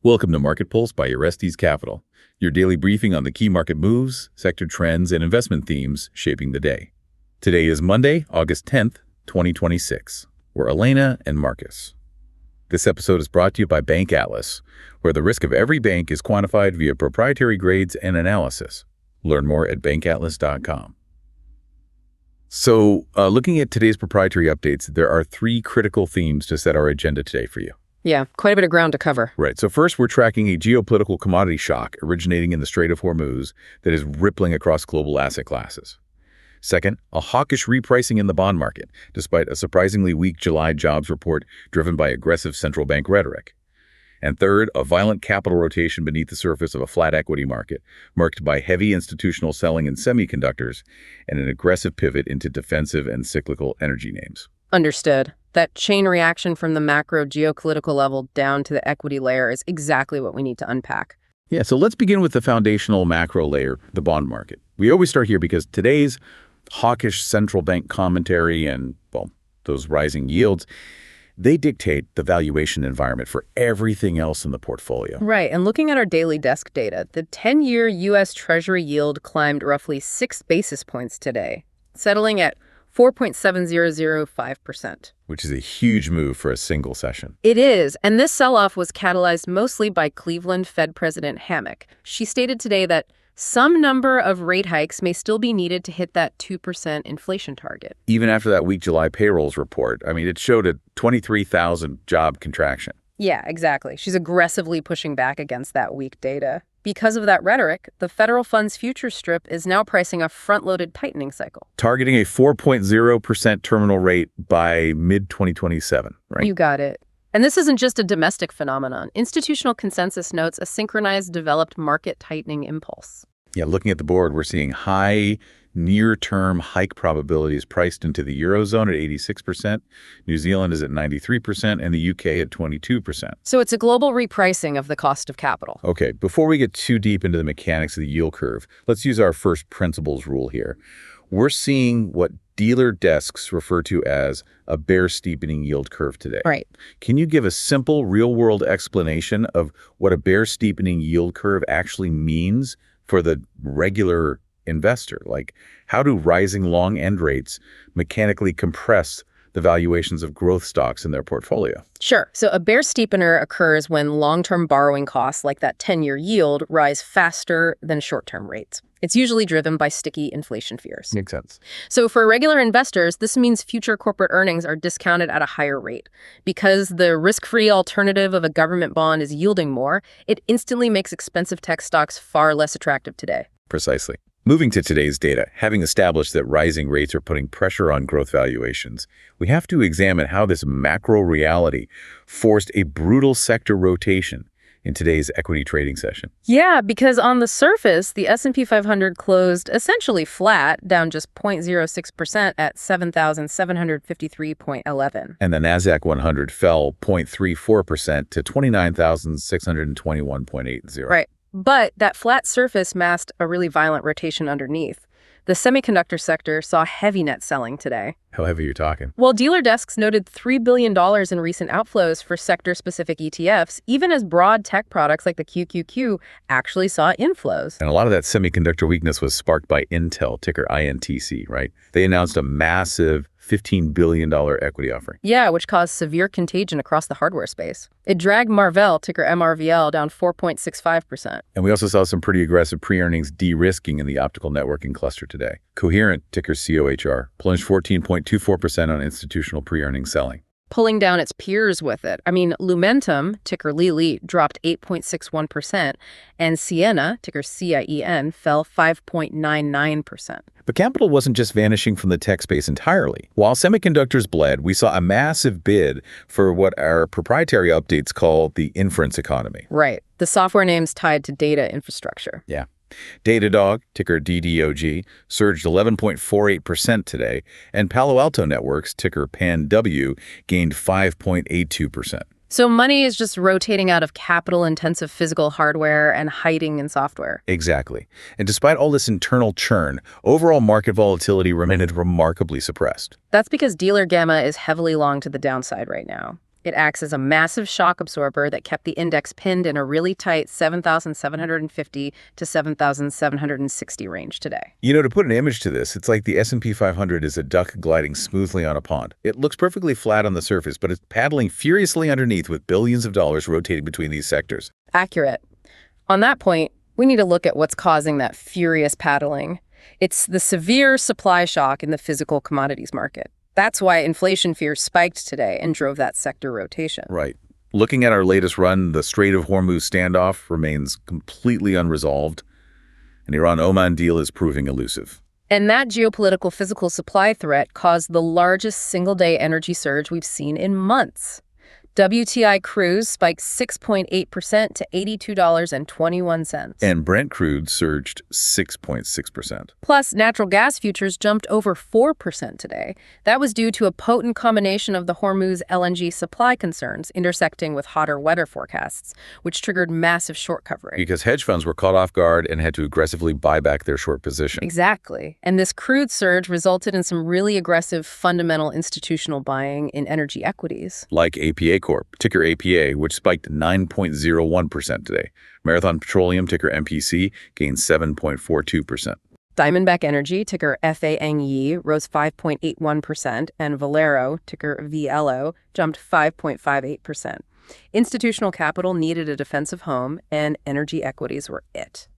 Welcome to Market Pulse by Orestes Capital, your daily briefing on the key market moves, sector trends, and investment themes shaping the day. Today is Monday, August 10th, 2026. We're Elena and Marcus. This episode is brought to you by Bank Atlas, where the risk of every bank is quantified via proprietary grades and analysis. Learn more at bankatlas.com. So, looking at today's proprietary updates, there are three critical themes to set our agenda today for you. Yeah, quite a bit of ground to cover. Right. So first, we're tracking a geopolitical commodity shock originating in the Strait of Hormuz that is rippling across global asset classes. Second, a hawkish repricing in the bond market, despite a surprisingly weak July jobs report driven by aggressive central bank rhetoric. And third, a violent capital rotation beneath the surface of a flat equity market, marked by heavy institutional selling in semiconductors and an aggressive pivot into defensive and cyclical energy names. Understood. That chain reaction from the macro geopolitical level down to the equity layer is exactly what we need to unpack. Yeah, so let's begin with the foundational macro layer, the bond market. We always start here because today's hawkish central bank commentary and, well, those rising yields, they dictate the valuation environment for everything else in the portfolio. Right, and looking at our daily desk data, the 10-year U.S. Treasury yield climbed roughly 6 basis points today, settling at 4.7005%. Which is a huge move for a single session. It is, and this sell-off was catalyzed mostly by Cleveland Fed President Hammack. She stated today that some number of rate hikes may still be needed to hit that 2% inflation target. Even after that weak July payrolls report, it showed a 23,000 job contraction. Yeah, exactly. She's aggressively pushing back against that weak data. Because of that rhetoric, the federal funds futures strip is now pricing a front-loaded tightening cycle. Targeting a 4.0% terminal rate by mid-2027, right? You got it. And this isn't just a domestic phenomenon. Institutional consensus notes a synchronized developed market tightening impulse. Yeah, looking at the board, we're seeing high near-term hike probabilities priced into the Eurozone at 86%, New Zealand is at 93%, and the UK at 22%. So it's a global repricing of the cost of capital. Okay, before we get too deep into the mechanics of the yield curve, let's use our first principles rule here. We're seeing what dealer desks refer to as a bear steepening yield curve today. Right. Can you give a simple real-world explanation of what a bear steepening yield curve actually means for the regular investor? Like, how do rising long end rates mechanically compress the valuations of growth stocks in their portfolio? Sure. So a bear steepener occurs when long-term borrowing costs, like that 10-year yield, rise faster than short-term rates. It's usually driven by sticky inflation fears. Makes sense. So for regular investors, this means future corporate earnings are discounted at a higher rate. Because the risk-free alternative of a government bond is yielding more, it instantly makes expensive tech stocks far less attractive today. Precisely. Moving to today's data, having established that rising rates are putting pressure on growth valuations, we have to examine how this macro reality forced a brutal sector rotation in today's equity trading session. Yeah, because on the surface, the S&P 500 closed essentially flat, down just 0.06% at 7,753.11. And the Nasdaq 100 fell 0.34% to 29,621.80. Right. But that flat surface masked a really violent rotation underneath. The semiconductor sector saw heavy net selling today. How heavy are you talking? Well, dealer desks noted $3 billion in recent outflows for sector-specific ETFs, even as broad tech products like the QQQ actually saw inflows. And a lot of that semiconductor weakness was sparked by Intel, ticker INTC, right? They announced a massive $15 billion equity offering. Yeah, which caused severe contagion across the hardware space. It dragged Marvell, ticker MRVL, down 4.65%. And we also saw some pretty aggressive pre-earnings de-risking in the optical networking cluster today. Coherent, ticker COHR, plunged 14.24% on institutional pre-earnings selling, pulling down its peers with it. Lumentum, ticker Lili, dropped 8.61%, and Ciena, ticker CIEN, fell 5.99%. But capital wasn't just vanishing from the tech space entirely. While semiconductors bled, we saw a massive bid for what our proprietary updates call the inference economy. Right. The software names tied to data infrastructure. Yeah. Datadog, ticker DDOG, surged 11.48% today, and Palo Alto Networks, ticker PANW, gained 5.82%. So money is just rotating out of capital-intensive physical hardware and hiding in software. Exactly. And despite all this internal churn, overall market volatility remained remarkably suppressed. That's because dealer gamma is heavily long to the downside right now. It acts as a massive shock absorber that kept the index pinned in a really tight 7,750 to 7,760 range today. To put an image to this, it's like the S&P 500 is a duck gliding smoothly on a pond. It looks perfectly flat on the surface, but it's paddling furiously underneath with billions of dollars rotating between these sectors. Accurate. On that point, we need to look at what's causing that furious paddling. It's the severe supply shock in the physical commodities market. That's why inflation fears spiked today and drove that sector rotation. Right. Looking at our latest run, the Strait of Hormuz standoff remains completely unresolved. An Iran-Oman deal is proving elusive. And that geopolitical physical supply threat caused the largest single-day energy surge we've seen in months. WTI crude spiked 6.8% to $82.21. And Brent crude surged 6.6%. Plus, natural gas futures jumped over 4% today. That was due to a potent combination of the Hormuz LNG supply concerns intersecting with hotter weather forecasts, which triggered massive short covering. Because hedge funds were caught off guard and had to aggressively buy back their short position. Exactly. And this crude surge resulted in some really aggressive fundamental institutional buying in energy equities. Like APA Corp, ticker APA, which spiked 9.01% today. Marathon Petroleum, ticker MPC, gained 7.42%. Diamondback Energy, ticker FANG, rose 5.81%, and Valero, ticker VLO, jumped 5.58%. Institutional capital needed a defensive home, and energy equities were it.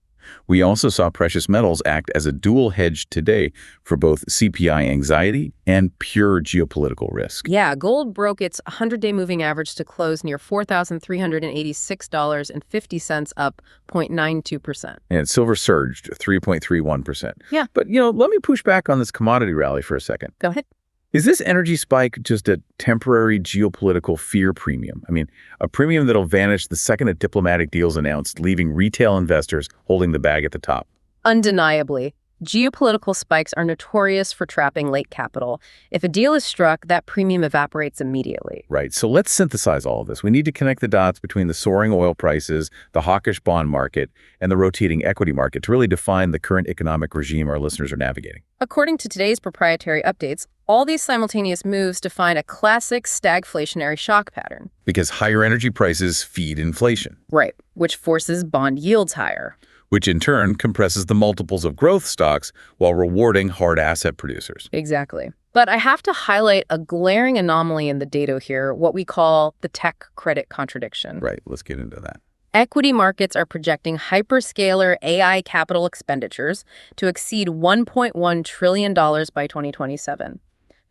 We also saw precious metals act as a dual hedge today for both CPI anxiety and pure geopolitical risk. Yeah, gold broke its 100-day moving average to close near $4,386.50, up 0.92%. And silver surged 3.31%. Yeah. But, let me push back on this commodity rally for a second. Go ahead. Is this energy spike just a temporary geopolitical fear premium? I mean, a premium that'll vanish the second a diplomatic deal's announced, leaving retail investors holding the bag at the top? Undeniably. Geopolitical spikes are notorious for trapping late capital. If a deal is struck, that premium evaporates immediately. Right. So let's synthesize all of this. We need to connect the dots between the soaring oil prices, the hawkish bond market, and the rotating equity market to really define the current economic regime our listeners are navigating. According to today's proprietary updates, all these simultaneous moves define a classic stagflationary shock pattern. Because higher energy prices feed inflation. Right, which forces bond yields higher. Which in turn compresses the multiples of growth stocks while rewarding hard asset producers. Exactly. But I have to highlight a glaring anomaly in the data here, what we call the tech credit contradiction. Right, let's get into that. Equity markets are projecting hyperscaler AI capital expenditures to exceed $1.1 trillion by 2027.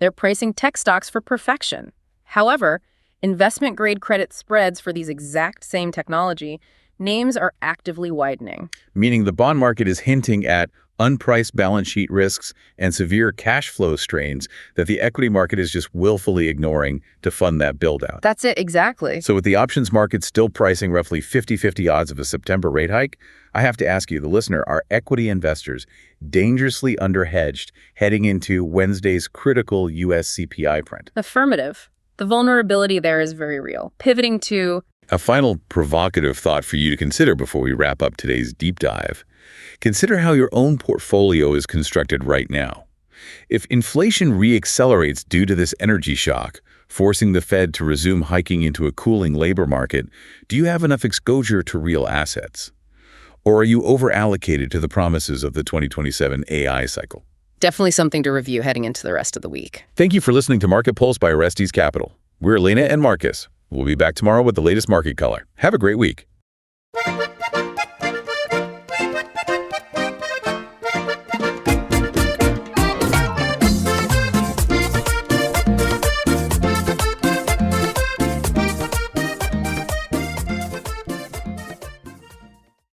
They're pricing tech stocks for perfection. However, investment-grade credit spreads for these exact same technology names are actively widening. Meaning the bond market is hinting at unpriced balance sheet risks and severe cash flow strains that the equity market is just willfully ignoring to fund that build-out. That's it, exactly. So with the options market still pricing roughly 50-50 odds of a September rate hike, I have to ask you, the listener, are equity investors dangerously underhedged heading into Wednesday's critical U.S. CPI print? Affirmative. The vulnerability there is very real. Pivoting to a final provocative thought for you to consider before we wrap up today's deep dive. Consider how your own portfolio is constructed right now. If inflation reaccelerates due to this energy shock, forcing the Fed to resume hiking into a cooling labor market, do you have enough exposure to real assets? Or are you over-allocated to the promises of the 2027 AI cycle? Definitely something to review heading into the rest of the week. Thank you for listening to Market Pulse by Orestes Capital. We're Elena and Marcus. We'll be back tomorrow with the latest market color. Have a great week.